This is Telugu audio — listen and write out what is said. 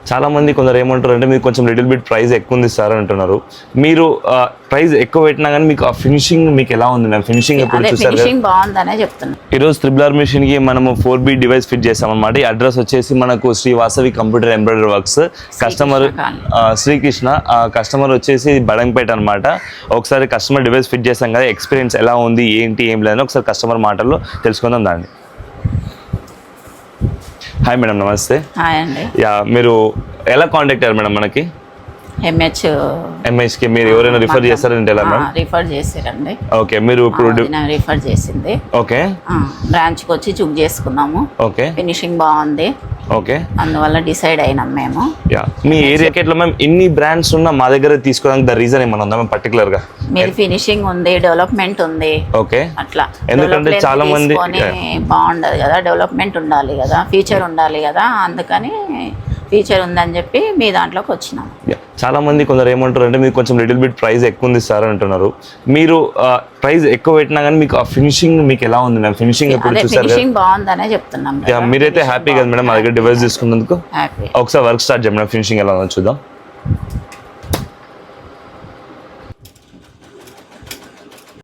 చాలా మంది కొందరు ఏమంటారు అంటే మీరు కొంచెం లిటిల్ బిట్ ప్రైస్ ఎక్కువ ఉంది సార్ అంటున్నారు. మీరు ప్రైస్ ఎక్కువ పెట్టినా కానీ మీకు ఆ ఫినిషింగ్ మీకు ఎలా ఉంది మ్యామ్? ఫినిషింగ్ ఎప్పుడు చూసారు? ఫినిషింగ్ బాగుందనే చెప్తున్నా. ఈరోజు త్రిబుల్ మిషన్ కి మనము 4B డివైస్ ఫిట్ చేస్తాం అనమాట. ఈ అడ్రస్ వచ్చేసి మనకు Sri Vasavi computer embroidery works, customer Srikrishna. Customer వచ్చేసి బడంపేట అనమాట. ఒకసారి కస్టమర్ డివైస్ ఫిట్ చేస్తాం కదా, ఎక్స్పీరియన్స్ ఎలా ఉంది ఏంటి ఏం లేదని ఒకసారి కస్టమర్ మాటల్లో తెలుసుకుందాం దాన్ని. హాయ్ మేడం, నమస్తే. హాయ్ అండి. యా, మీరు ఎలా కాంటాక్ట్ అయ్యారు మేడం మనకి? ఎంహెచ్కి మీరు ఎవరైనా రిఫర్ చేస్తారంటే ఎలా మేడం? రిఫర్ చేసారండి. ఓకే, మీరు ఇప్పుడు రిఫర్ చేసింది. ఓకే, బ్రాంచ్కి వచ్చి చెక్ చేసుకున్నాము. ఓకే, ఫినిషింగ్ బాగుంది. ఓకే, అందువల్ల డిసైడ్ అయినాం మేము. యా, మీ ఏరియాకి ఎట్లా మ్యామ్ ఇన్ని బ్రాండ్స్ ఉన్నా మా దగ్గర తీసుకోవడానికి ద రీజన్ ఏమన్నా ఉందా మ్యామ్ పర్టికులర్ గా? మీరు ఫినిషింగ్ ఉంది, డెవలప్మెంట్ ఉంది. ఓకే, అట్లా ఎందుకంటే చాలా మంది బాగుండదు కదా, డెవలప్మెంట్ ఉండాలి కదా, ఫీచర్ ఉండాలి కదా, అందుకని ఫీచర్ ఉందని చెప్పి మీ దాంట్లోకి వచ్చినాం. చాలా మంది కొందరు ఏమంటారు అంటే మీరు కొంచెం లిటిల్ బిట్ ప్రైస్ ఎక్కువ ఉంది సార్ అంటున్నారు. మీరు ప్రైస్ ఎక్కువ పెట్టినా కానీ మీకు ఆ ఫినిషింగ్ మీకు ఎలా ఉంది మ్యామ్? ఫినిషింగ్ ఎప్పుడు చూసారు? ఫినిషింగ్ బాగుందనే చెప్తున్నాం. మీరైతే హ్యాపీ కదా మేడం మా దగ్గర డివైస్ తీసుకున్నందుకు? హ్యాపీ. ఒకసారి వర్క్ స్టార్ట్ చేయండి, ఫినిషింగ్ ఎలా ఉందో చూద్దాం.